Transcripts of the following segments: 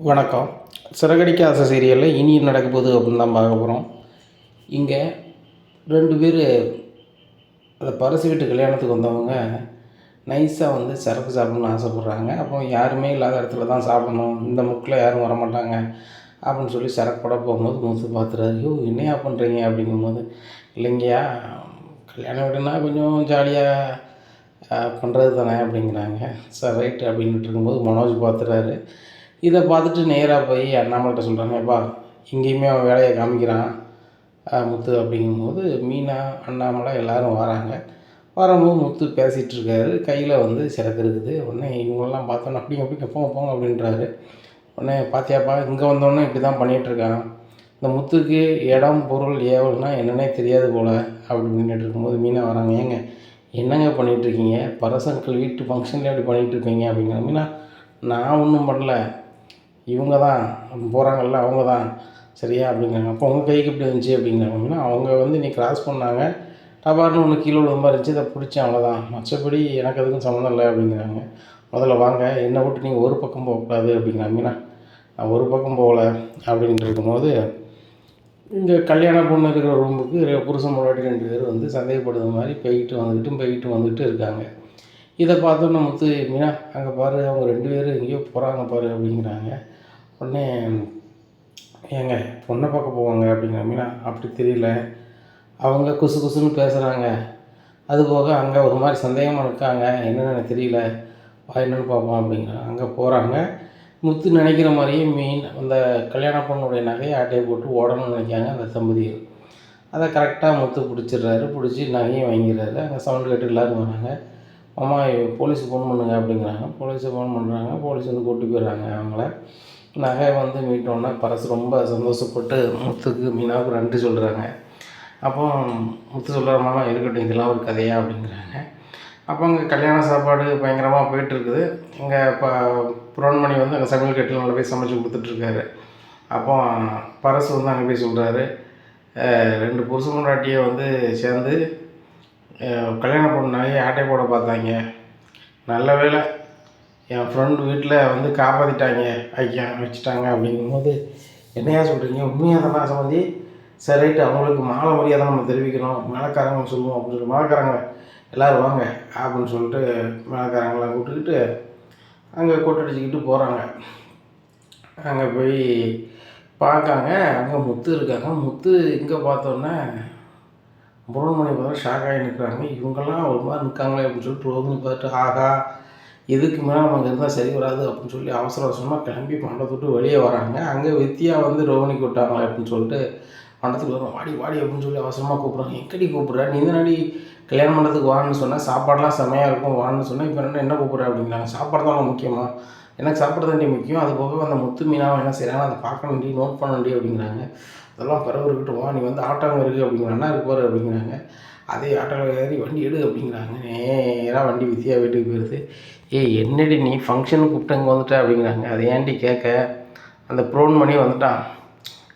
வணக்கம். சிறகடிக்க ஆசை சீரியலில் இனி என்ன நடக்க போகுது அப்படின்னு தான் பார்க்க போகிறோம். இங்கே 2 பேர் அந்த பரிசு வீட்டு கல்யாணத்துக்கு வந்தவங்க நைஸாக வந்து சரக்கு சாப்பிட்ணுன்னு ஆசைப்பட்றாங்க. அப்போ யாருமே இல்லாத இடத்துல தான் சாப்பிடணும், இந்த முக்கில் யாரும் வரமாட்டாங்க அப்படின்னு சொல்லி சரக்கு போட போகும்போது முத்து பார்த்துறாரு. யோ என்னையா பண்ணுறீங்க அப்படிங்கும்போது, இல்லைங்கய்யா கல்யாண வீடுனா கொஞ்சம் ஜாலியாக பண்ணுறது தானே அப்படிங்கிறாங்க. சார் ரைட்டு அப்படின்ட்டு இருக்கும்போது மனோஜ் பார்த்துறாரு. இதை பார்த்துட்டு நேராக போய் அண்ணாமலைகிட்ட சொல்கிறாங்க, எப்பா இங்கேயுமே அவன் வேலையை காமிக்கிறான் முத்து அப்படிங்கும்போது மீனா அண்ணாமலை எல்லோரும் வராங்க. வரும்போது முத்து பேசிகிட்டு இருக்காரு, கையில் வந்து சரக்கு இருக்குது. உடனே இவங்களெலாம் பார்த்தோன்னே அப்படிங்க போங்க போங்க அப்படின்றாரு. உடனே பார்த்தியாப்பா இங்கே வந்தோடனே இப்படி தான் பண்ணிகிட்ருக்கான், இந்த முத்துக்கு இடம் பொருள் ஏவல்னா என்னன்னே தெரியாது போல் அப்படி பண்ணிகிட்டு இருக்கும்போது மீனா வராங்க. ஏங்க என்னங்க பண்ணிகிட்ருக்கீங்க, பரசங்கள் வீட்டு ஃபங்க்ஷன்லேயே அப்படி பண்ணிகிட்ருக்கீங்க அப்படிங்கிற. மீனா நான் ஒன்றும் பண்ணல, இவங்க தான் போகிறாங்கல்ல அவங்க தான் சரியா அப்படிங்கிறாங்க. அப்போ உங்கள் கைக்கு எப்படி இருந்துச்சு அப்படிங்கிறாங்க. அவங்க வந்து நீ கிராஸ் பண்ணாங்க, டபார்னு ஒன்று கீழே விழுந்த மாதிரி இருந்துச்சு, இதை பிடிச்சேன் அவ்வளோதான், மற்றபடி எனக்கு அதுக்கும் சம்மந்தம் இல்லை அப்படிங்கிறாங்க. முதல்ல வாங்க, என்னை விட்டு நீங்கள் ஒரு பக்கம் போகக்கூடாது அப்படிங்கிறாங்க. மீனா நான் ஒரு பக்கம் போகலை அப்படின்ட்டு இருக்கும்போது இங்கே கல்யாண பொண்ணு இருக்கிற ரூமுக்கு புருஷன் முன்னாடி 2 பேர் வந்து சந்தேகப்படுற மாதிரி போய்கிட்டு வந்துட்டு இருக்காங்க. இதை பார்த்தோன்னே முத்து, மீனா அங்கே பாரு அவங்க 2 பேரும் எங்கேயோ போகிறாங்க பாரு அப்படிங்கிறாங்க. உடனே ஏங்க பொண்ணை பார்க்க போவாங்க அப்படிங்கிற. மீனா அப்படி தெரியல, அவங்க குசு குசுன்னு பேசுகிறாங்க, அதுபோக அங்கே ஒரு மாதிரி சந்தேகமாக இருக்காங்க, என்னென்னு எனக்கு தெரியல, வா என்னென்னு பார்ப்போம் அப்படிங்கிறாங்க. அங்கே போகிறாங்க. முத்து நினைக்கிற மாதிரியே அந்த கல்யாண பொண்ணுடைய நகையை ஆட்டையை போட்டு ஓடணும்னு நினைக்காங்க அந்த தம்பதிகள். அதை கரெக்டாக முத்து பிடிச்சிடுறாரு, பிடிச்சி நகையை வாங்கிடுறாரு. அங்கே சவுண்டு கேட்டு எல்லோரும் வராங்க. அம்மா போலீஸுக்கு ஃபோன் பண்ணுங்க அப்படிங்கிறாங்க. போலீஸுக்கு ஃபோன் பண்ணுறாங்க. போலீஸ் வந்து கூட்டி போயிடுறாங்க அவங்கள. நகை வந்து மீட்டோன்னா பரசு ரொம்ப சந்தோஷப்பட்டு முத்துக்கு மீனாவுக்கு நன்றி சொல்கிறாங்க. அப்போ முத்து சொல்கிற மாமா இருக்கட்டும், இதெல்லாம் ஒரு கதையா அப்படிங்கிறாங்க. அப்போ அங்கே கல்யாண சாப்பாடு பயங்கரமாக போயிட்டுருக்குது. இங்கே இப்போ புரோன்மணி வந்து அங்கே சமையல் கட்டில் நல்லா போய் சமைச்சு கொடுத்துட்ருக்காரு. அப்போ பரசு வந்து அங்கே போய் சொல்கிறாரு, 2 புருஷ பொண்டாட்டியை வந்து சேர்ந்து கல்யாணம் பொண்ணு நகையை ஆட்டை போட பார்த்தாங்க, நல்ல வேலை என் ஃப்ரெண்டு வீட்டில் வந்து காப்பாற்றிட்டாங்க, வச்சுட்டாங்க அப்படிங்கும்போது, என்னையா சொல்கிறீங்க, உண்மையாக தானே சம்மந்தி, சரி ரைட்டு அவங்களுக்கு மாலை மரியாதை நம்ம தெரிவிக்கணும், மேலக்காரங்க சொல்லுவோம் அப்படின்னு சொல்லி மேலக்காரங்க எல்லோரும் வாங்க அப்படின்னு சொல்லிட்டு மேலக்காரங்களாம் கூப்பிட்டுக்கிட்டு அங்கே கொட்டடிச்சிக்கிட்டு போகிறாங்க. அங்கே போய் பார்க்காங்க, அங்கே முத்து இருக்காங்க. முத்து இங்கே பார்த்தோன்னே புரோன்மணி பார்த்தா ஷாக் ஆகி நிற்கிறாங்க. இவங்கெல்லாம் ஒரு மாதிரி நிற்காங்களே அப்படின்னு சொல்லிட்டு ரோகிணி பார்த்துட்டு, ஆகா இதுக்கு மேலே நமக்கு இருந்தால் சரி வராது அப்படின்னு சொல்லி அவசர அவசரமாக கிளம்பி மண்டபத்தை விட்டு வெளியே வராங்க. அங்கே வித்தியா வந்து ரோகிணிக்கு விட்டாங்களே அப்படின்னு சொல்லிட்டு மண்டபத்துக்கு வரும். வாடி வாடி அப்படின்னு சொல்லி அவசரமாக கூப்பிட்றாங்க. எங்கடி கூப்பிட்ற, நீ தானடி கல்யாண மண்டபத்துக்கு வான்னு சொன்னேன், சாப்பாடெலாம் செம்மையாக இருக்கும் வான்னு சொன்னேன், இப்போ என்ன கூப்பிட்ற அப்படிங்கிறாங்க. சாப்பாடு தான் முக்கியமாக, எனக்கு சாப்பிட தாண்டி முக்கியம், அது போக அந்த முத்து மீனாவை என்ன செய்கிறாங்க அதை பார்க்கணுண்டி, நோட் பண்ணணுண்டி அப்படிங்கிறாங்க. அதெல்லாம் பிறகு இருக்கட்டும், வா நீ வந்து ஆட்டோங்க இருக்குது அப்படிங்கிற, அண்ணா இருப்பார் அப்படிங்கிறாங்க. அதே ஆட்டோவில் ஏறி வண்டி எடு அப்படிங்கிறாங்க. நேராக வண்டி வித்தியா வீட்டுக்கு போயிடுது. என்னடி நீ ஃபங்க்ஷனுக்கு கூப்பிட்டு அங்கே வந்துட்ட அப்படிங்கிறாங்க. அதை ஏன்டி கேட்க, அந்த புரோன்மணி வந்துட்டான்,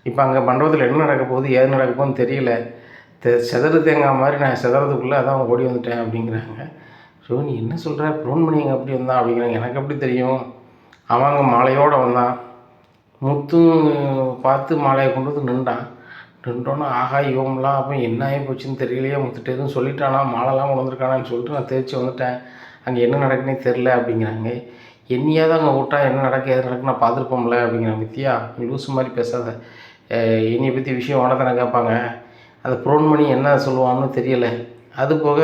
இப்போ அங்கே மண்டபத்தில் என்ன நடக்க போகுது ஏது நடக்க போகுதுன்னு தெரியல, செதறு தேங்காய் மாதிரி நான் செதறதுக்குள்ளே அதான் ஓடி வந்துட்டேன் அப்படிங்கிறாங்க. ஸோ நீ என்ன சொல்கிற, புரோன்மணி அங்கே அப்படி வந்தான் அப்படிங்கிறாங்க. எனக்கு எப்படி தெரியும், அவன் அங்கே மாலையோடு வந்தான், முத்தும் பார்த்து மாலையை கொண்டு வந்து நின்றோன்னா ஆகா இவங்களாம் அப்போ என்ன ஆகி போச்சுன்னு தெரியலையே, முத்துட்டு எதுவும் சொல்லிட்டானா, மாலைலாம் கொண்டு வந்திருக்கானான்னு சொல்லிட்டு நான் தேய்ச்சி வந்துட்டேன், அங்கே என்ன நடக்குன்னே தெரில அப்படிங்கிறாங்க. என்னையாவது அங்கே விட்டா என்ன நடக்க எது நடக்கு நான் பார்த்துருப்போம்ல அப்படிங்கிறாங்க. வித்தியா நீ லூசு மாதிரி பேசாத, என்னையை பற்றி விஷயம் உடனே கேட்பாங்க, அந்த புரோன்மணி என்ன சொல்லுவான்னு தெரியலை, அது போக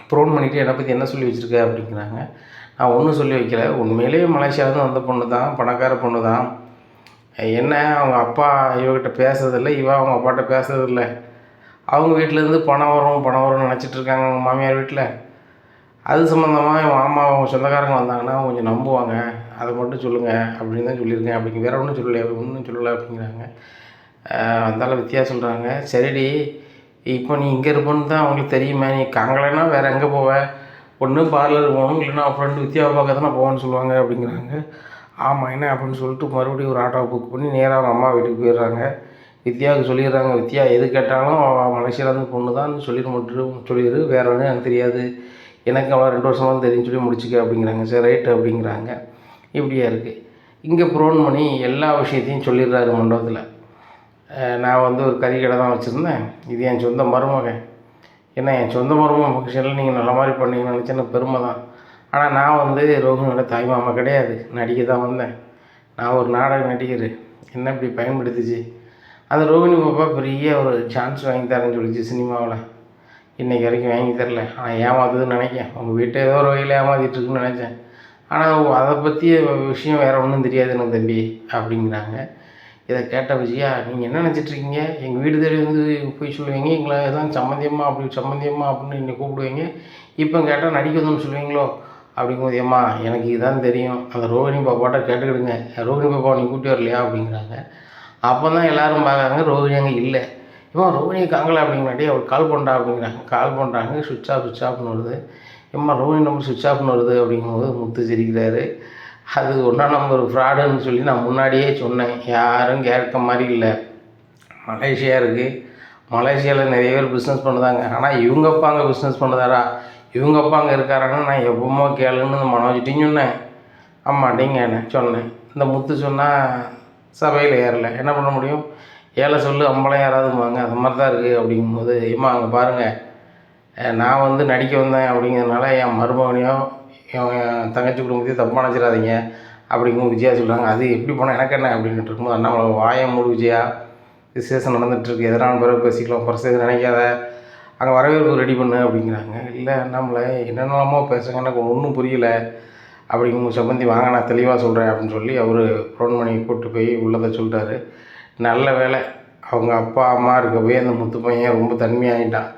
புரோன்மணிட்டு என்னை பற்றி என்ன சொல்லி வச்சுருக்க அப்படிங்கிறாங்க. நான் ஒன்றும் சொல்லி வைக்கல, உண்மையிலேயே மலேசியாவிலேருந்து வந்த பொண்ணு தான், பணக்கார பொண்ணு தான், என்ன அவங்க அப்பா இவகிட்ட பேசுறதில்லை, அவங்க அப்பாட்ட பேசுறதில்லை, அவங்க வீட்டிலேருந்து பணம் வரும்னு நினச்சிட்ருக்காங்க அவங்க மாமியார் வீட்டில், அது சம்மந்தமாக என் மாமா அவங்க சொந்தக்காரங்க வந்தாங்கன்னா கொஞ்சம் நம்புவாங்க, அதை மட்டும் சொல்லுங்கள் அப்படின்னு தான் சொல்லியிருக்கேன் அப்படிங்க, வேறு ஒன்றும் சொல்லலை அப்படிங்கிறாங்க. அதனால் வித்தியா சொல்கிறாங்க, சரிடி இப்போ நீ இங்கே இருப்போன்னு தான் அவங்களுக்கு தெரியுமே, நீ காங்கலைன்னா வேறு எங்கே போவ, ஒன்று பார்லர் போகணும், இல்லைன்னா ஃப்ரெண்டு வித்தியாவை பார்க்க தானே போவான்னு சொல்லுவாங்க அப்படிங்கிறாங்க. ஆமாம் என்ன அப்படின்னு சொல்லிட்டு மறுபடியும் ஒரு ஆட்டோ புக் பண்ணி நேராக அவங்க அம்மா வீட்டுக்கு போயிடுறாங்க. வித்யாவுக்கு சொல்லிடுறாங்க, வித்யா எது கேட்டாலும் மலேசியாவிலேருந்து பொண்ணு தான் சொல்லிடு, வேறு ஒன்றும் எனக்கு தெரியாது, எனக்கு அவ்வளோ 2 வருஷமாக தெரியும்னு சொல்லி முடிச்சுக்க அப்படிங்கிறாங்க. சரி ரைட்டு அப்படிங்கிறாங்க. இப்படியா இருக்குது. இங்கே ஃபோன் பண்ணி எல்லா விஷயத்தையும் சொல்லிடுறாரு மண்டபத்தில். நான் வந்து ஒரு கறி கடை தான் வச்சுருந்தேன், இது என் சொந்த மருமகன். ஏன்னா என் சொந்த மருமகன் ஃபங்க்ஷனில் நீங்கள் நல்ல மாதிரி பண்ணீங்கன்னு நினச்சா எனக்கு பெருமை தான். ஆனால் நான் வந்து ரோகிணியோட தாய்மாமா கிடையாது, நடிக்க தான் வந்தேன். நான் ஒரு நாடக நடிகர், என்ன இப்படி பயன்படுத்திச்சு. அந்த ரோகிணி பாப்பா பெரிய ஒரு சான்ஸ் வாங்கி தரேன்னு சொல்லிச்சு சினிமாவில். இன்றைக்கி வரைக்கும் வாங்கி தரல. ஆனால் ஏமாத்துதுன்னு நினைக்கிறேன். உங்கள் வீட்டை ஏதோ ஒரு வகையில் ஏமாற்றிட்டுருக்குன்னு நினச்சேன். ஆனால் அதை பற்றிய விஷயம் வேறு ஒன்றும் தெரியாது எனக்கு தம்பி அப்படிங்கிறாங்க. இதை கேட்ட விஜயா, நீங்கள் என்ன நினச்சிட்ருக்கீங்க? எங்கள் வீடு தேடி வந்து போய் சொல்லுவீங்க, எங்களை தான் சம்மந்தியம்மா அப்படின்னு என்னை கூப்பிடுவீங்க. இப்போ கேட்டால் நடிக்க வந்தோம்னு சொல்லுவீங்களோ அப்படிங்கும்போது, ஏம்மா எனக்கு இதுதான் தெரியும், அந்த ரோகிணி பாப்பாட்ட கேட்டுக்கிடுங்க, ரோகிணி பாப்பா நீ கூட்டி வரலையா அப்படிங்கிறாங்க. அப்போ தான் எல்லோரும் பார்க்குறாங்க, ரோகிணி அங்கே இல்லை. இவன் ரோகிணியை காங்கலை அப்படிங்காட்டி அவர் கால் பண்ணுறா அப்படிங்கிறாங்க. கால் பண்ணுறாங்க, சுவிட்ச் ஆஃப்னு வருது. ஏம்மா ரோகிணி நம்பர் சுவிட்ச் ஆஃப்னு வருது அப்படிங்கும்போது முத்து சிரிக்கிறாரு. அது 1ஆம் நம்பர் ஃப்ராடுன்னு சொல்லி நான் முன்னாடியே சொன்னேன், யாரும் கேட்க மாதிரி இல்லை. மலேசியா இருக்குது, மலேசியாவில் நிறைய பேர் பிஸ்னஸ் பண்ணுதாங்க. ஆனால் இவங்க அப்பா அங்கே பிஸ்னஸ் பண்ணுதாரா, இவங்க அப்பா அங்கே இருக்காரான்னு நான் எப்போமோ கேளுன்னு மனோஜிட்டையும் சொன்னேன், அம்மாட்டிங்கன்னு சொன்னேன். இந்த முத்து சொன்னால் சபையில் ஏறலை, என்ன பண்ண முடியும், ஏழை சொல்லு அம்பளம் யாராவதுமாங்க, அது மாதிரி தான் இருக்குது. அப்படிங்கும்போது, ஏம்மா அங்கே பாருங்கள், நான் வந்து நடிக்க வந்தேன் அப்படிங்கிறதுனால என் மருமகனையோ என் தங்கச்சி குடும்பத்தையும் தப்பாக நினச்சிடாதீங்க அப்படிங்கும்போது விஜயா சொல்கிறாங்க. அது எப்படி போனால் எனக்கு என்ன அப்படின்ட்டு இருக்கும்போது, அண்ணாமலை வாயை மூடு விஜயா, விசேஷம் நடந்துகிட்ருக்கு, எதனால பிறகு பேசிக்கலாம், பரிசு நினைக்காத, அங்கே வரவேற்பு ரெடி பண்ணு அப்படிங்கிறாங்க. இல்லை அண்ணாமலை என்னென்னமோ பேசுங்க, எனக்கு ஒன்றும் புரியலை அப்படிங்கும்போது, சம்பந்தி வாங்க நான் தெளிவாக சொல்கிறேன் அப்படின்னு சொல்லி அவர் ஃபோன் பண்ணி கூப்பிட்டு போய் உள்ளதை சொல்லிட்டாரு. நல்ல வேலை அவங்க அப்பா அம்மா இருக்க போய் அந்த முத்து பையன் ரொம்ப தன்மையாகிட்டான்.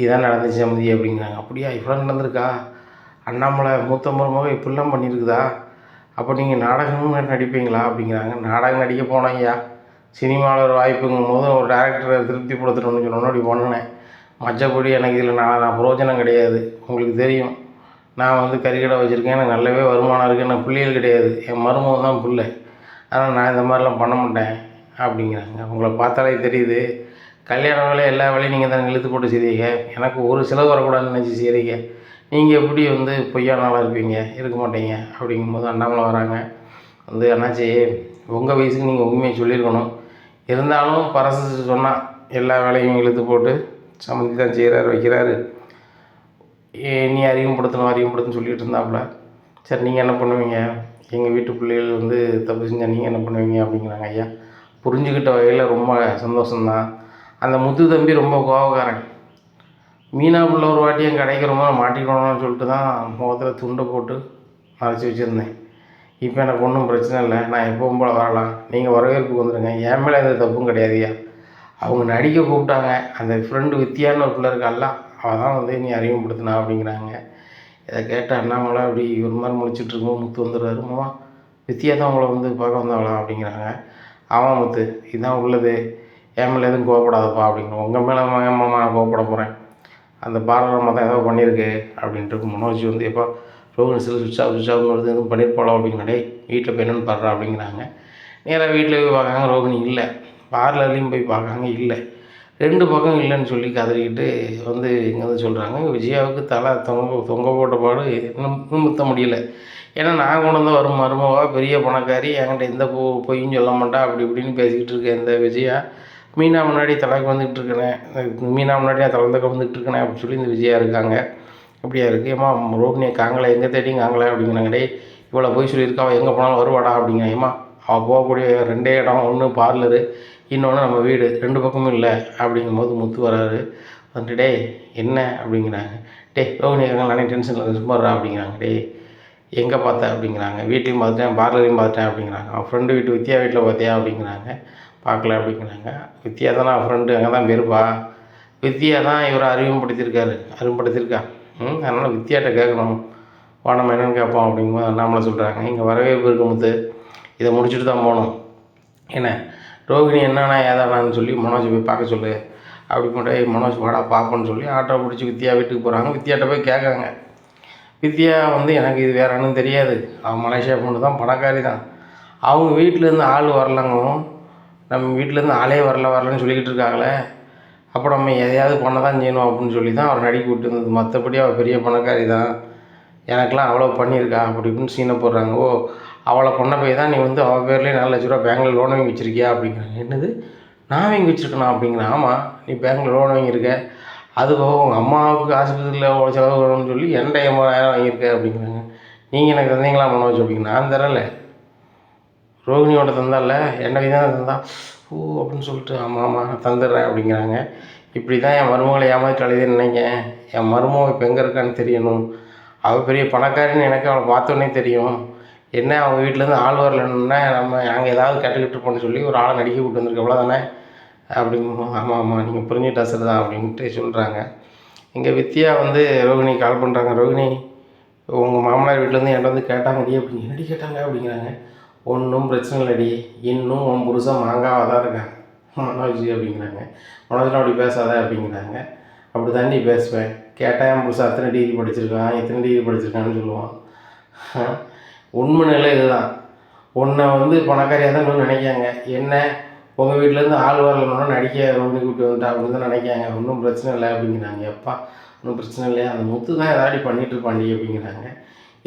இதான் நடந்துச்சு சம்மந்தி அப்படிங்கிறாங்க. அப்படியா, இப்படிலாம் நடந்திருக்கா? அண்ணாமலை மூத்த மருமக இப்படிலாம் பண்ணியிருக்குதா? அப்போ நீங்கள் நாடகமும் நடிப்பீங்களா அப்படிங்கிறாங்க. நாடகம் நடிக்க போனேன் ஐயா, சினிமாவில் ஒரு வாய்ப்புங்கும் போது ஒரு டேரக்டரை திருப்திப்படுத்தணும்னு சொன்னோன்னு அப்படி பண்ணினேன். மற்றபடி எனக்கு இதில் நான் பிரயோஜனம் கிடையாது. உங்களுக்கு தெரியும், நான் வந்து கறிக்கடை வச்சுருக்கேன், எனக்கு நல்லாவே வருமானம் இருக்குது, எனக்கு பிள்ளைகள் கிடையாது, என் மருமகன் தான் பிள்ளை. ஆனால் நான் இந்த மாதிரிலாம் பண்ண மாட்டேன் அப்படிங்கிறாங்க. உங்களை பார்த்தாலே தெரியுது, கல்யாண வேலை எல்லா வேலையும் நீங்கள் தான் இழுத்து போட்டு செய்றீங்க, எனக்கு ஒரு செலவு வரக்கூடாதுன்னு நினச்சி செய்கிறீங்க, நீங்கள் எப்படி வந்து பொய்யானாலாக இருப்பீங்க, இருக்க மாட்டீங்க அப்படிங்கும்போது அண்ணாமலை வராங்க. வந்து அண்ணாச்சி, உங்கள் வயசுக்கு நீங்கள் உண்மையை சொல்லியிருக்கணும், இருந்தாலும் பரசு சொன்னால் எல்லா வேலையும் இழுத்து போட்டு சம்மந்தி தான் செய்கிறாரு வைக்கிறாரு, நீ அறிமுகப்படுத்தணும்னு சொல்லிகிட்டு இருந்தாப்புல. சரி நீங்கள் என்ன பண்ணுவீங்க, எங்கள் வீட்டு பிள்ளைகள் வந்து தப்பு செஞ்சால் நீங்கள் என்ன பண்ணுவீங்க அப்படிங்கிறாங்க. ஐயா புரிஞ்சுக்கிட்ட வகையில் ரொம்ப சந்தோஷம்தான். அந்த முத்து தம்பி ரொம்ப கோபக்காரன். மீனா பிள்ளை ஒரு வாட்டி என் கடைக்கு ரொம்ப மாட்டிக்கணும்னு சொல்லிட்டு தான் முகத்தில் துண்டை போட்டு மறைச்சி வச்சுருந்தேன். இப்போ எனக்கு ஒன்றும் பிரச்சனை இல்லை, நான் எப்பவும் போல் வரலாம், நீங்கள் வரவேற்புக்கு வந்துடுங்க, என் மேலே எந்த தப்பும் கிடையாதுயா. அவங்க நடிக்க கூப்பிட்டாங்க, அந்த ஃப்ரெண்டு வித்தியான்னு ஒரு பிள்ளை இருக்காள்ல, அவள் தான் வந்து நீ அறிமுகப்படுத்தினா அப்படிங்கிறாங்க. இதை கேட்ட அண்ணாமலை அப்படி ஒரு மாதிரி முடிச்சுட்ருக்கும்போது முத்து வந்துடுறாரு. மாமா வித்தியா தான் உங்களை வந்து பார்க்க வந்தாங்களா அப்படிங்கிறாங்க. ஆமாம் முத்து, இதுதான் உள்ளது, என் மேலே எதுவும் கோவப்படாதப்பா அப்படிங்கிறோம். உங்கள் மேலே ஏமாமா நான் கோவப்பட போகிறேன், அந்த பார்லர் தான் ஏதோ பண்ணியிருக்கு அப்படின்ட்டு மனோஜ் வந்து எப்போ ரோகிணி சில சுவிட்ச் ஆஃப் வருது எதுவும் பண்ணியிருப்பாளோ அப்படிங்கிறே வீட்டில் போய் என்னென்னு பாடுறா அப்படிங்கிறாங்க. நேராக வீட்டில் போய் பார்க்காங்க, ரோகிணி இல்லை. பார்லர்லேயும் போய் பார்க்காங்க, இல்லை. 2 பக்கம் இல்லைன்னு சொல்லி கதறிக்கிட்டு வந்து இங்கே வந்து சொல்கிறாங்க. விஜயாவுக்கு தலை தொங்க போட்ட பாடு இன்னும் நிமித்த முடியல. ஏன்னா நான் கொண்டு வந்து வரும் மருமவா பெரிய பணக்காரி, என்கிட்ட எந்த பொய்யும் சொல்ல மாட்டா அப்படி இப்படின்னு பேசிக்கிட்டு இருக்கேன். இந்த விஜயா மீனா முன்னாடி தலைக்கு வந்துக்கிட்டு இருக்கேனே, மீனா முன்னாடி நான் தலைக்கு வந்துக்கிட்டு இருக்கேனே அப்படின்னு சொல்லி இந்த விஜயா இருக்காங்க. அப்படியா இருக்குது. ஏம்மா ரோகிணியை காங்கலை எங்கே தேடியும் காங்கலை அப்படிங்கிறாங்க. டே இவ்வளோ போய் சொல்லியிருக்கா, அவள் எங்கே போனாலும் வருவாடா அப்படிங்கிறான். ஏம்மா அவள் போகக்கூடிய 2 இடம், ஒன்று பார்லரு, இன்னொன்று நம்ம வீடு, 2 பக்கமும் இல்லை அப்படிங்கும்போது முத்து வராரு. வந்துட்டு டே என்ன அப்படிங்கிறாங்க. டே ரோகிணி இருக்காங்க, நானே டென்ஷனில் சும்மாறா அப்படிங்கிறாங்க. டே எங்கே பார்த்த அப்படிங்கிறாங்க. வீட்லேயும் பார்த்துட்டேன், பார்லரையும் பார்த்துட்டேன் அப்படிங்கிறாங்க. அவன் ஃப்ரெண்டு வீட்டு வித்யா வீட்டில் பார்த்தியா அப்படிங்கிறாங்க. பார்க்கல அப்படிங்கிறாங்க. வித்யா தானே அவன் ஃப்ரெண்டு, அங்கே தான் போயிருப்பா. வித்யா தான் இவரை அறிமுகப்படுத்தியிருக்கா. அதனால் வித்யாட்ட கேட்கணும், வா நம்ம என்னென்னு கேட்போம் அப்படிங்கும்போது அண்ணாமலை சொல்கிறாங்க. இங்கே வரவேற்பு இருக்கு முத்து, இதை முடிச்சுட்டு தான் போகணும். என்ன ரோகிணி என்னன்னா ஏதானான்னு சொல்லி மனோஜ் போய் பார்க்க சொல்லு அப்படி மட்டும் மனோஜ் வாடா பார்ப்போன்னு சொல்லி ஆட்டோ பிடிச்சி வித்யா வீட்டுக்கு போகிறாங்க. வித்யாட்ட போய் கேட்குறாங்க. வித்யா வந்து எனக்கு இது வேறு ஒன்றும் தெரியாது, அவன் மலேசியா பொண்ணு தான், பணக்காரி தான், அவங்க வீட்டிலேருந்து ஆள் வரலங்கவும் நம்ம வீட்டிலேருந்து ஆளே வரலன்னு சொல்லிக்கிட்டு இருக்காங்களே, அப்போ நம்ம எதையாவது பண்ண தான் செய்யணும் அப்படின்னு சொல்லி தான் அவர் நடிக்க விட்டு இருந்தது. மற்றபடி அவள் பெரிய பணக்காரி தான், எனக்கெலாம் அவ்வளோ பண்ணியிருக்கா அப்படி இப்படின்னு சீனை போடுறாங்க. ஓ அவளை கொண்ட போய் தான் நீ வந்து அவள் பேர்லேயே 4,00,000 பேங்க்கில் லோன் வாங்கி வச்சுருக்கியா அப்படிங்கிறாங்க. என்னது நான் வாங்கி வச்சுருக்கேனா அப்படிங்கிறேன். ஆமாம், நீ பேங்க்கில் லோன் வாங்கியிருக்க, அது போக உங்கள் அம்மாவுக்கு ஆஸ்பத்திரியில் செலவு வேணும்னு சொல்லி என்கிட்ட 80,000 வாங்கியிருக்க அப்படிங்கிறாங்க. நீங்கள் எனக்கு தந்தீங்களா மனோஜ் அப்படிங்க. நான் தரல, ரோகிணியோட தந்தால, என்னை தான் தந்தான். ஓ அப்படின்னு சொல்லிட்டு ஆமாம் ஆமாம் நான் தந்துடுறேன் அப்படிங்கிறாங்க. இப்படி தான் என் மருமகளை ஏமாற்றி அழுதுன்னு நினைக்கேன். என் மருமக இப்போ எங்கே இருக்கான்னு தெரியணும். அவள் பெரிய பணக்காரின்னு எனக்கு அவளை பார்த்தோன்னே தெரியும். என்ன அவங்க வீட்டிலேருந்து ஆள் வரலன்னா நம்ம நாங்கள் ஏதாவது கட்டுக்கிட்டு இருப்போம்னு சொல்லி ஒரு ஆளை நடிக்க கூப்பிட்டு வந்திருக்கு, அவ்வளோதானே அப்படிங்கும்போது ஆமாம் ஆமாம் நீங்கள் புரிஞ்சுட்டா சார் தான் அப்படின்ட்டு சொல்கிறாங்க. இங்கே வித்யா வந்து ரோகிணி கால் பண்ணுறாங்க. ரோகிணி உங்கள் மாமனார் வீட்டிலேருந்து என்கிட்ட வந்து கேட்டாங்கடி அப்படி. என்னடி கேட்டாங்க அப்படிங்கிறாங்க. ஒன்றும் பிரச்சனை இல்லடி, இன்னும் உன் புருஷன் மாங்காவாக தான் இருக்காங்க மனோஜ் அப்படிங்கிறாங்க. மனோஜ்லாம் அப்படி பேசாத அப்படிங்கிறாங்க. அப்படி தாண்டி பேசுவேன். கேட்டால் என் புருஷன் அத்தனை டிகிரி படிச்சிருக்கான், எத்தனை டிகிரி படிச்சிருக்கான்னு சொல்லுவான். உண்மை நிலை இதுதான். உன்னை வந்து பணக்காரியாக தான் நினைக்காங்க. என்ன உங்கள் வீட்டிலேருந்து ஆள் வரலன்னா நடிக்க ரோகிணி கூப்பிட்டு வந்துட்டா அப்படின்னு தான் நினைக்காங்க. ஒன்றும் பிரச்சனை இல்லை அப்படிங்கிறாங்க. எப்பா ஒன்றும் பிரச்சனை இல்லையா, அந்த முத்து தான் ஏதாடி பண்ணிகிட்டு இருப்பாண்டி அப்படிங்கிறாங்க.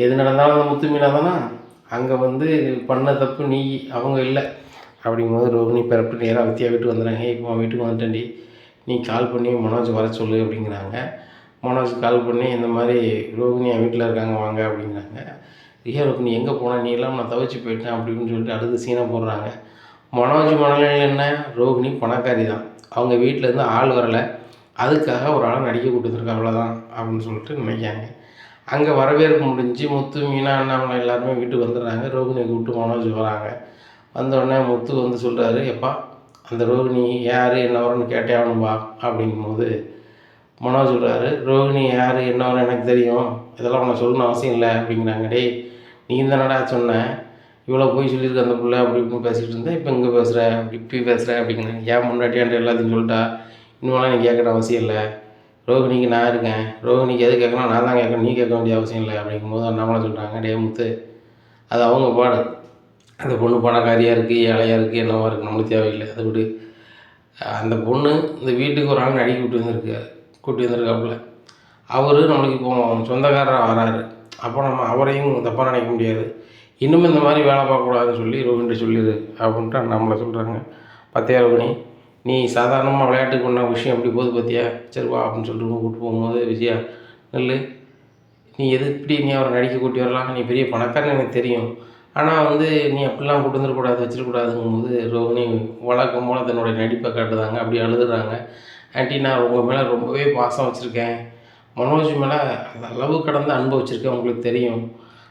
எது நடந்தாலும் அந்த முத்து மீனாக தானே அங்கே வந்து பண்ண தப்பு நீ, அவங்க இல்லை அப்படிங்கும்போது ரோகிணி பிறப்பு நேராக வித்தியா வீட்டுக்கு வந்துடுறாங்க. இப்போ வீட்டுக்கு வந்துட்டேன்டி, நீ கால் பண்ணி மனோஜ் வர சொல்லு அப்படிங்கிறாங்க. மனோஜ் கால் பண்ணி இந்த மாதிரி ரோகிணி என் வீட்டில் இருக்காங்க வாங்க அப்படிங்கிறாங்க. ஐயா ரோகிணி எங்கே போனேன், நீ எல்லாம் நான் தவிச்சு போயிட்டேன் அப்படின்னு சொல்லிட்டு அடுத்து சீனை போடுறாங்க. மனோஜ் மனநிலையில் என்ன, ரோகிணி பணக்காரி தான், அவங்க வீட்டிலேருந்து ஆள் வரலை, அதுக்காக ஒரு ஆளை நடிக்க கொடுத்துருக்கா அவ்வளோதான் அப்படின்னு சொல்லிட்டு நினைக்காங்க. அங்கே வரவேற்பு முடிஞ்சு முத்து மீனா அண்ணாமலை எல்லாருமே வீட்டுக்கு வந்துடுறாங்க. ரோகிணியை கூப்பிட்டு மனோஜ் வராங்க. வந்தோடனே முத்து வந்து சொல்கிறாரு, எப்பா அந்த ரோகிணி யார் என்ன வரன்னு கேட்டே ஆகணும்பா அப்படிங்கும்போது மனோஜ் சொல்கிறாரு, ரோகிணி யார் என்ன வரும் எனக்கு தெரியும், இதெல்லாம் உனக்கு சொல்லணும்னு அவசியம் இல்லை அப்படிங்கிறாங்க. டேய் நீ தானடா சொன்னேன் இவ்வளோ போய் சொல்லியிருக்க அந்த பிள்ளை அப்படி இப்படின்னு பேசிகிட்டு இருந்தேன், இப்போ இங்கே பேசுகிற இப்படி பேசுகிற அப்படிங்கிறாங்க. ஏன் முன்னாடியாண்டு எல்லாத்தையும் சொல்லிட்டா இன்னும்லாம் நீ கேட்கற அவசியம் இல்லை, ரோகிணிக்கு நான் இருக்கேன், ரோகிணிக்கு எது கேட்கணும் நான் தான் கேட்கணும், நீ கேட்க வேண்டிய அவசியம் இல்லை அப்படிங்கும்போது அண்ணாமலை சொல்கிறாங்க. டே முத்து அது அவங்க பாடு, அந்த பொண்ணு பணக்காரியாக இருக்குது ஏழையாக இருக்குது என்னவா இருக்குது நம்மளுக்கு தேவையில்லை, அதை விடு. அந்த பொண்ணு இந்த வீட்டுக்கு ஒரு ஆள் நடிக்க கூட்டி வந்திருக்காப்புல, அவர் நம்மளுக்கு இப்போ சொந்தக்காரராக வராரு, அப்போ நம்ம அவரையும் தப்பாக நினைக்க முடியாது, இன்னும் இந்த மாதிரி வேலை பார்க்கக்கூடாதுன்னு சொல்லி ரோகிணிட்ட சொல்லிடு அப்படின்ட்டு நம்மளை சொல்கிறாங்க. பத்தியா ரோகிணி நீ சாதாரணமாக விளையாட்டுக்கு பண்ண விஷயம் எப்படி போகுது பார்த்தியா, சரிவா அப்படின்னு சொல்லிட்டு கூப்பிட்டு போகும்போது விஜயா நெல் நீ எது இப்படி நீ அவரை நடிக்க கூட்டி வரலாம், நீ பெரிய பணக்காரன் எனக்கு தெரியும், ஆனால் வந்து நீ அப்படிலாம் கூட்டு வந்துடக்கூடாது வச்சிடக்கூடாதுங்கும்போது ரோகிணி வழக்கம் போல் தன்னுடைய நடிப்பை காட்டுதாங்க. அப்படி அழுதுறாங்க. ஆண்டி நான் உங்கள் மேலே ரொம்பவே பாசம் வச்சுருக்கேன், மனோஜ் மேலே அளவு கடந்த அன்பு வச்சுருக்கேன் உங்களுக்கு தெரியும்,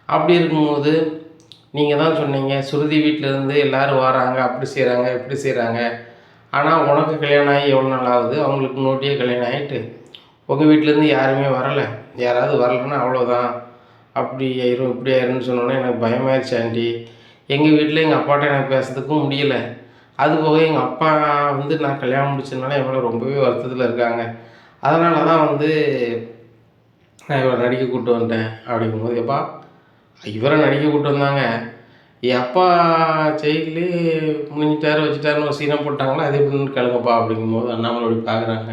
அப்படி இருக்கும்போது நீங்கள் தான் சொன்னீங்க சுருதி வீட்டிலேருந்து எல்லோரும் வராங்க அப்படி செய்கிறாங்க இப்படி செய்கிறாங்க, ஆனால் உனக்கு கல்யாணம் ஆகி எவ்வளோ நாள் ஆகுது, அவங்களுக்கு முன்னாடியே கல்யாணம் ஆகிட்டு உங்கள் வீட்டிலேருந்து யாருமே வரலை, யாராவது வரலைன்னா அவ்வளோதான் அப்படி ஆயிரும் இப்படி ஆயிரும்னு சொன்னோன்னே எனக்கு பயமாயிருச்சு ஆண்டி. எங்கள் வீட்டில் எங்கள் அப்பாட்ட எனக்கு பேசுறதுக்கும் முடியலை, அது போக எங்கள் அப்பா வந்து நான் கல்யாணம் முடிச்சதுனால என் மேலே ரொம்பவே வருத்தத்தில் இருக்காங்க, அதனால தான் வந்து நான் இவரை நடிக்க கூப்பிட்டு வந்துட்டேன் அப்படிங்கும்போது, எப்பா இவரை நடிக்க கூப்பிட்டு வந்தாங்க, என் அப்பா ஜெயிலே முடிஞ்சிட்டாரு வச்சுட்டாருன்னு ஒரு சீனை போட்டாங்களா அது எப்படின்னு கேளுங்கப்பா அப்படிங்கும்போது அண்ணாமலை அப்படி பார்க்குறாங்க.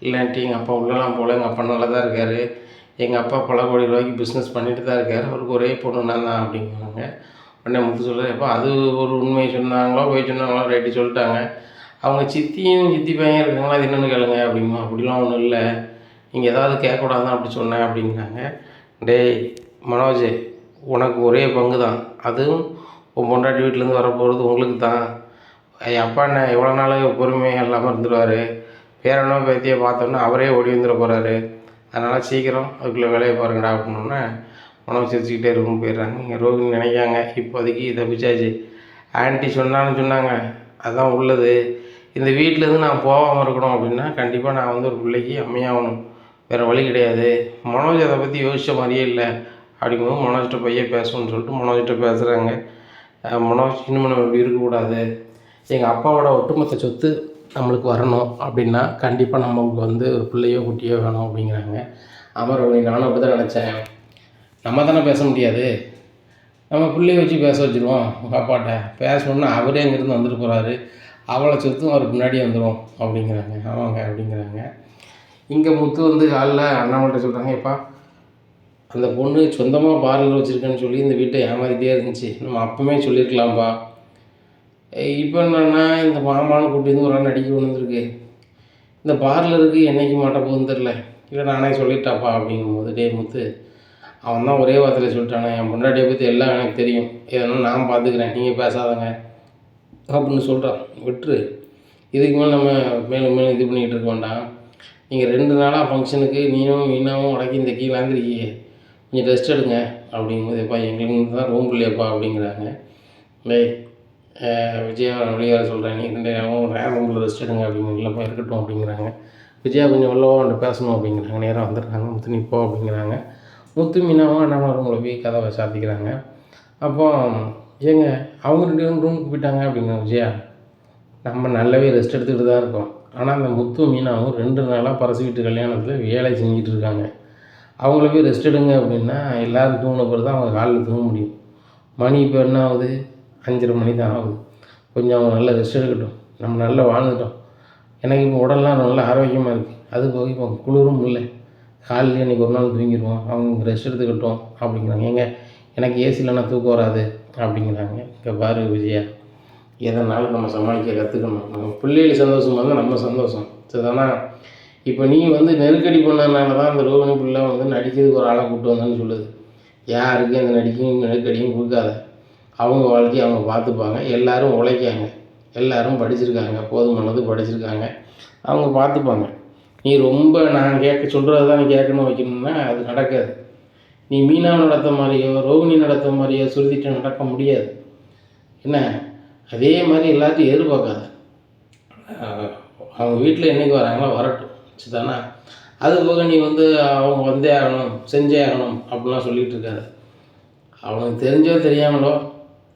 இல்லாட்டி எங்கள் அப்பா உள்ளலாம் போல், எங்கள் அப்பா நல்லா தான் இருக்கார், எங்கள் அப்பா பல கோடி ரூபாய்க்கு பிஸ்னஸ் பண்ணிட்டு தான் இருக்கார், அவருக்கு ஒரே பொண்ணு நான் தான் அப்படிங்கிறாங்க. உடனே முத்து சொல்கிறார், எப்போ அது ஒரு உண்மையை சொன்னாங்களோ போய் சொன்னாங்களோ ரைட்டு சொல்லிட்டாங்க, அவங்க சித்தியும் சித்தி பையன் இருக்காங்களா அது என்னென்னு கேளுங்க அப்படிங்குமா. அப்படிலாம் ஒன்றும் இல்லை, நீங்கள் ஏதாவது கேட்கக்கூடாதான் அப்படி சொன்னேன் அப்படிங்கிறாங்க. டேய் மனோஜ் உனக்கு ஒரே பங்கு தான், அதுவும் உன் பொண்டாட்டி வீட்டிலேருந்து வரப்போகிறது உங்களுக்கு தான், என் அப்பா என்ன எவ்வளோ நாள் பொறுமையாக இல்லாமல் இருந்துருவார், பேரனோ பேத்தியை பார்த்தோன்னா அவரே ஓடி வந்துட போகிறாரு, அதனால் சீக்கிரம் அதுக்குள்ளே வேலையை பாருங்கடா அப்படின்னோடனே மனோஜ் சிரிச்சுக்கிட்டே இருக்கும் போயிடுறாங்க. இங்கே ரோகிணி நினைக்காங்க இப்போதைக்கு தப்பிச்சாச்சு, ஆன்ட்டி சொன்னாங்க அதுதான் உள்ளது, இந்த வீட்டிலேருந்து நான் போகாமல் இருக்கணும் அப்படின்னா கண்டிப்பாக நான் வந்து ஒரு பிள்ளைக்கு அம்மையாகணும், வேறு வழி கிடையாது. மனோஜ் அதை பற்றி யோசித்த மாதிரியே இல்லை அப்படிங்கும்போது மனோஜ்கிட்ட பையன் பேசணும்னு சொல்லிட்டு மனோஜ்கிட்ட பேசுகிறாங்க. மனோஜ் இன்னும் நம்ம இப்படி இருக்கக்கூடாது, எங்கள் அப்பாவோட ஒட்டுமொத்த சொத்து நம்மளுக்கு வரணும் அப்படின்னா கண்டிப்பாக நமக்கு வந்து ஒரு பிள்ளையோ குட்டியோ வேணும் அப்படிங்கிறாங்க. ஆமாம் ரோகிணி நானும் அப்படி தான் நினச்சேன், நம்ம தானே பேச முடியாது, நம்ம பிள்ளைய வச்சு பேச வச்சுருவோம், உங்கள் அப்பாட்ட பேசணுன்னா அவரே அங்கேருந்து வந்துட்டு போகிறாரு, அவளை சொத்தும் அவருக்கு முன்னாடியே வந்துடும் அப்படிங்கிறாங்க. ஆமாங்க அப்படிங்கிறாங்க. இங்கே முத்து வந்து காலைல அண்ணாமல்கிட்ட சொல்கிறாங்க, எப்பா அந்த பொண்ணு சொந்தமாக பார்லர் வச்சுருக்கேன்னு சொல்லி இந்த வீட்டை ஏமாற்றிட்டே இருந்துச்சு. நம்ம அப்போவே சொல்லியிருக்கலாம்ப்பா. இப்போ என்னன்னா இந்த மாமான்னு கூட்டி வந்து ஒரு நாள் நடிக்க வந்துருக்கு. இந்த பார்லருக்கு என்றைக்கு மாட்ட போகுதுன்னு தெரில. இல்லை நானே சொல்லிட்டாப்பா அப்படிங்கும்போது, டேய் முத்து, அவன் தான் ஒரே வார்த்தையில் சொல்லிட்டானே, என் பொண்டாட்டியை பற்றி எல்லாம் எனக்கு தெரியும், எதனாலும் நான் பார்த்துக்கிறேன், நீங்கள் பேசாதங்க அப்படின்னு சொல்கிறான். விட்டுரு, இதுக்கு மேலே நம்ம மேலும் மேலும் இது பண்ணிக்கிட்டு இருக்க வேண்டாம். நீங்கள் 2 நாளாக ஃபங்க்ஷனுக்கு நீனும் மீனாவும் உடக்கி இந்த கீழாந்துருக்கீங்க, கொஞ்சம் ரெஸ்ட் எடுங்க அப்படிங்கும்போது, எப்பா எங்களுக்கு தான் ரூம் இல்லையப்பா அப்படிங்கிறாங்க. டேய் விஜயா வெளியே சொல்கிறேன், நீ 2 நேரம் ரூமில் ரெஸ்ட் எடுங்க அப்படிங்கிற. இல்லைப்பா இருக்கட்டும் அப்படிங்கிறாங்க. விஜயா கொஞ்சம் உள்ளவா அவன்கிட்ட பேசணும் அப்படிங்கிறாங்க. நேராக வந்துடுறாங்க. முத்து நீ போ அப்படிங்கிறாங்க. முத்து மீனாவும் அண்ணாமலை ரூமில் போய் கதவை சாத்திக்கிறாங்க. அப்போ ஏங்க அவங்க 2 பேரும் ரூமுக்கு போயிட்டாங்க அப்படிங்கிறாங்க விஜயா. நம்ம நல்லாவே ரெஸ்ட் எடுத்துக்கிட்டு தான் இருக்கோம். ஆனால் அந்த முத்து மீனாவும் 2 நாளாக பரசு வீட்டு கல்யாணத்தில் வேலை செஞ்சுட்டு இருக்காங்க. அவங்கள போய் ரெஸ்ட் எடுங்க அப்படின்னா எல்லோரும் தூங்கின பிறகு தான் அவங்க காலில் தூங்க முடியும். மணி இப்போ என்ன ஆகுது? 5:30 மணி தான் ஆகுது. கொஞ்சம் அவங்க நல்லா ரெஸ்ட் எடுக்கட்டும். நம்ம நல்லா வாழ்ந்துட்டோம். எனக்கு இப்போ உடல்லாம் நல்லா ஆரோக்கியமாக இருக்குது. அது போக இப்போ குளிரும் இல்லை. காலையில் இன்றைக்கி ஒரு நாள் தூங்கிடுவோம், அவங்க ரெஸ்ட் எடுத்துக்கிட்டோம் அப்படிங்கிறாங்க. ஏங்க எனக்கு ஏசி இல்லைன்னா தூக்கம் வராது அப்படிங்கிறாங்க. இங்கே பாரு விஜயா, எதனாலும் நம்ம சமாளிக்க கற்றுக்கணும். நம்ம பிள்ளைகள் சந்தோஷமாக இருந்தால் நம்ம சந்தோஷம் சரிதானா? இப்போ நீ வந்து நெருக்கடி பண்ணதுனால தான் அந்த ரோகிணி பிள்ளை வந்து நடிக்கிறதுக்கு ஒரு ஆளை கூப்பிட்டு வந்தேன்னு சொல்லுது. யாருக்கு அந்த நடிக்கையும் நெருக்கடியும் கொடுக்காத. அவங்க வாழ்க்கையை அவங்க பார்த்துப்பாங்க. எல்லோரும் உழைக்காங்க, எல்லோரும் படிச்சிருக்காங்க, போதுமானது படிச்சிருக்காங்க, அவங்க பார்த்துப்பாங்க. நீ ரொம்ப நான் சொல்கிறது தான் நீ கேட்கணும் வைக்கணும்னா அது நடக்காது. நீ மீனா நடத்த மாதிரியோ ரோகிணி நடத்த மாதிரியோ சுருதிட்டு நடக்க முடியாது. என்ன அதே மாதிரி எல்லாத்தையும் எதிர்பார்க்காத. அவங்க வீட்டில் என்றைக்கு வராங்களோ வரட்டும் சரிதானா? அது போக நீ வந்து அவங்க வந்தே ஆகணும், செஞ்சே ஆகணும் அப்படிலாம் சொல்லிகிட்டு இருக்காது. அவனுக்கு தெரிஞ்சோ தெரியாமலோ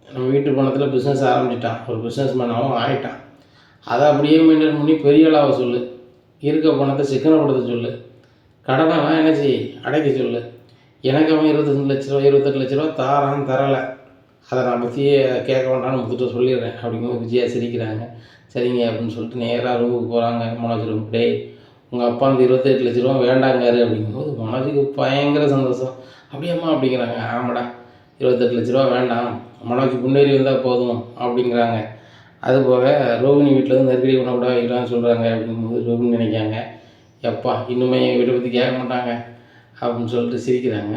நம்ம வீட்டு பணத்தில் பிஸ்னஸ் ஆரம்பிச்சிட்டான், ஒரு பிஸ்னஸ் மேனாகவும் ஆகிட்டான். அதை அப்படியே மெயின்டைன் பண்ணி பெரிய ஆளாக சொல்லு. இருக்க பணத்தை சிக்கனப்படுத்த சொல்லு. கடனெல்லாம் என்ன அடைக்க சொல்லு. எனக்கு அவன் 25 லட்ச ரூபா 28 லட்ச ரூபா தாரான் தரலை, அதை நான் பற்றியே கேட்க வேண்டாம்னு முத்துட்ட சொல்லிடுறேன் அப்படிங்கும்போது விஜயா சிரிக்கிறாங்க. சரிங்க அப்படின்னு சொல்லிட்டு நேராக ரூமுக்கு போகிறாங்க. மனோஜ் ரூம். டேய் உங்கள் அப்பா அந்த 28 லட்ச ரூபா வேண்டாங்காரு அப்படிங்கும்போது மனோஜுக்கு பயங்கர சந்தோஷம். அப்படியேம்மா அப்படிங்கிறாங்க. ஆமாடா 28 லட்ச ரூபா வேண்டாம், மனோஜ் முன்னேறி வந்தால் போதும் அப்படிங்கிறாங்க. அதுபோக ரோகிணி வீட்டில் வந்து நெருக்கடி பண்ணக்கூட வைக்கலாம்னு சொல்கிறாங்க அப்படிங்கும்போது ரோகிணி நினைக்காங்க, எப்பா இன்னுமே என் வீட்டை பற்றி கேட்க மாட்டாங்க அப்படின்னு சொல்லிட்டு சிரிக்கிறாங்க.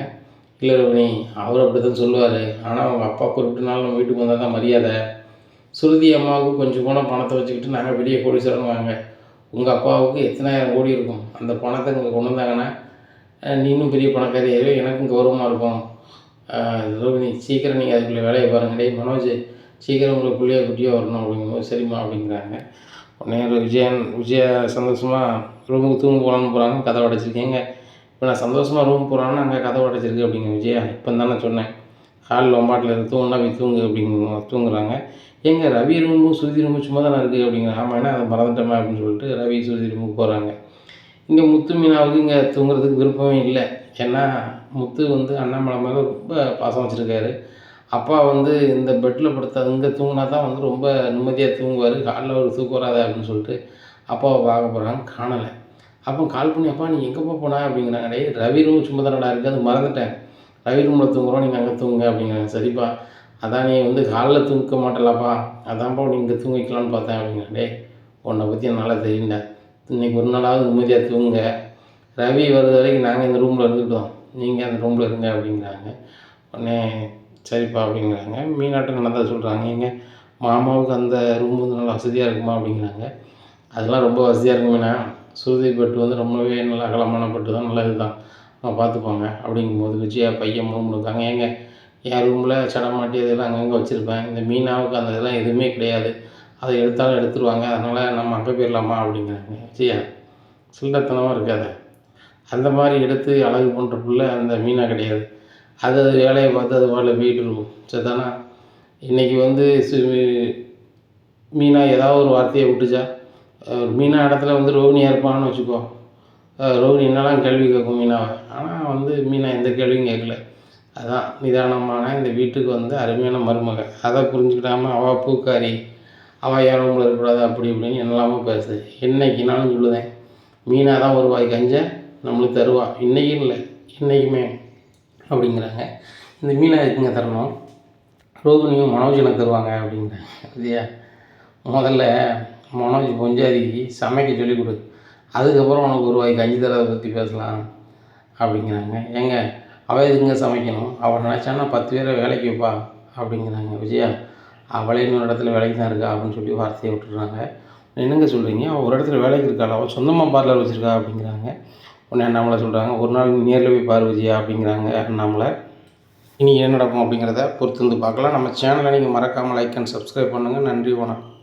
இல்லை ரோகிணி, அவர் அப்படி தான் சொல்லுவார், ஆனால் அவங்க அப்பா குறிப்பிட்ட நாள் நம்ம வீட்டுக்கு வந்தால் தான் மரியாதை. சுருதி அம்மாவுக்கு கொஞ்சம் போனால் பணத்தை வச்சுக்கிட்டு நாங்கள் பெரிய கோடீஸ்வரன் வாங்க. உங்கள் அப்பாவுக்கு எத்தனாயிரம் கோடி இருக்கும், அந்த பணத்தை இங்கே கொண்டு வந்தாங்கன்னா நீனும் பெரிய பணக்காரியாகவே எனக்கும் கௌரவமாக இருக்கும். ரோகிணி சீக்கிரம் நீங்கள் அதுக்குள்ளே வேலையை பாருங்கள். டேய் மனோஜ் சீக்கிரம் உங்களுக்கு பிள்ளையோ குட்டியோ வரணும் அப்படிங்கும்போது சரிம்மா அப்படிங்கிறாங்க. உடனே விஜயா சந்தோஷமாக ரூமுக்கு தூங்க போகலான்னு போகிறாங்க. கதவை அடைச்சிருக்கேங்க. இப்போ நான் சந்தோஷமாக ரூம் போகிறான்னு அங்கே கதவை அடைச்சிருக்கு அப்படிங்க விஜயா. இப்போ தானே சொன்னேன் ஹாலில் ஒம்பாட்டில் இருக்கு, தூங்கினா போய் தூங்கு அப்படிங்க தூங்குறாங்க. எங்கள் ரவி ரூமும் சுருதி ரூமும் சும்மா தானே இருக்குது அப்படிங்கிற. ஆமாம் என்ன அதை மறந்துட்டோமே அப்படின்னு சொல்லிட்டு ரவி சுருதி ரூமுக்கு போகிறாங்க. இங்கே முத்து மீனாவுக்கு இங்கே தூங்குறதுக்கு விருப்பமே இல்லை. ஏன்னா முத்து வந்து அண்ணாமலை மேலே ரொம்ப பாசம் வச்சுருக்காரு. அப்பா வந்து இந்த பெட்டில் படுத்த இங்கே தூங்கினா தான் வந்து ரொம்ப நிம்மதியாக தூங்குவார், காலைல ஒரு தூக்கம் வராது அப்படின்னு சொல்லிட்டு அப்பாவை பார்க்க போகிறாங்க. காணலை. அப்போ கால் பண்ணி, அப்பா நீ எங்கேப்பா போனா அப்படிங்கிறாங்க. டேய் ரவி ரூம் சும்மா தானடா இருக்குது, அது மறந்துட்டேன், ரவி ரூமில் தூங்குறோம், நீங்கள் அங்கே தூங்குங்க அப்படிங்கிறாங்க. சரிப்பா, அதான் நீ வந்து காலைல தூங்க மாட்டலாப்பா, அதான்ப்பா நீ இங்கே தூங்க வைக்கலான்னு பார்த்தேன் அப்படிங்கிறேன். டே உன்னை பற்றி என்னால் தெரியுண்டா, இன்றைக்கி ஒரு நாளாவது நிம்மதியாக தூங்குங்க, ரவி வருது வரைக்கும் நாங்கள் இந்த ரூமில் இருந்துக்கிட்டோம், நீங்கள் அந்த ரூமில் இருங்க அப்படிங்கிறாங்க. உடனே சரிப்பா அப்படிங்கிறாங்க. மீனாட்டம் நடந்ததை சொல்கிறாங்க. எங்க மாமாவுக்கு அந்த ரூம் வந்து நல்லா வசதியாக இருக்குமா அப்படிங்கிறாங்க. அதெல்லாம் ரொம்ப வசதியாக இருக்குமேண்ணா, சுருதி பெட்டு வந்து ரொம்பவே நல்லா அகலமான பெட்டு தான், நல்லா இதுதான், அவங்க பார்த்துப்பாங்க அப்படிங்கும்போது விஜயா பையன் முழுமுழுக்காங்க. ஏங்க என் ரூமில் சடமாட்டி இதெல்லாம் அங்கங்கே வச்சுருப்பேன், இந்த மீனாவுக்கு அந்த இதெல்லாம் எதுவுமே கிடையாது, அதை எடுத்தாலும் எடுத்துருவாங்க, அதனால் நம்ம அங்கே போயிடலாமா அப்படிங்கிறாங்க. விஜயா சில்லறத்தனமாக இருக்காத, அந்த மாதிரி எடுத்து அழகு பண்ணுற பிள்ளை அந்த மீனா கிடையாது. அது வேலையை பார்த்து அது பாட்டில் போயிட்டு இருக்கும் சரிதானா? இன்றைக்கி வந்து மீனா ஏதாவது ஒரு வார்த்தையை விட்டுச்சா, மீனா இடத்துல வந்து ரோகிணியாக இருப்பான்னு வச்சுக்கோ, ரோகிணி என்னெல்லாம் கேள்வி கேட்கும் மீனாவை. ஆனால் வந்து மீனா எந்த கேள்வியும் கேட்கல. அதான் நிதானமான இந்த வீட்டுக்கு வந்து அருமையான மருமகள். அதை புரிஞ்சுக்கிடாமல் அவள் பூக்காரி, அவள் என் ரூமில் இருக்கக்கூடாது அப்படி இப்படின்னு என்னெல்லாமோ பேசுது. என்றைக்குனாலும் சொல்லுதேன், மீனா தான் ஒரு வாய் கஞ்ச நம்மளுக்கு தருவா, இன்றைக்கும் இல்லை என்றைக்குமே. அப்படிங்கிறாங்க. இந்த மீனை இருக்குங்க தரணும், ரோகிணியும் மனோஜ் எனக்கு தருவாங்க அப்படிங்கிறாங்க. இல்லையா, முதல்ல மனோஜ் பொஞ்சாதிக்கு சமைக்க சொல்லிக் கொடு, அதுக்கப்புறம் உனக்கு ஒரு வாய் கஞ்சி தரதை பற்றி பேசலாம் அப்படிங்கிறாங்க. ஏங்க அவள் எதுக்குங்க சமைக்கணும், அவள் நினச்சான்னா 10 பேரை வேலைக்கு வைப்பா அப்படிங்கிறாங்க. விஜயா அவளே இன்னொரு இடத்துல வேலைக்கு தான் இருக்கா அப்படின்னு சொல்லி வார்த்தையை விட்டுறாங்க. என்னங்க சொல்கிறீங்க, அவள் ஒரு இடத்துல வேலைக்கு இருக்காள், அவள் சொந்தமாக பார்லர் வச்சுருக்கா அப்படிங்கிறாங்க. உடனே அண்ணாமலை சொல்கிறாங்க, ஒரு நாள் நேரில் போய் பாரு விஜயா அப்படிங்கிறாங்க அண்ணாமலை. இனி என்ன நடக்கும் அப்படிங்கிறத பொறுத்து வந்து பார்க்கலாம். நம்ம சேனலை நீங்கள் மறக்காமல் லைக் அண்ட் சப்ஸ்கிரைப் பண்ணுங்கள். நன்றி, வணக்கம்.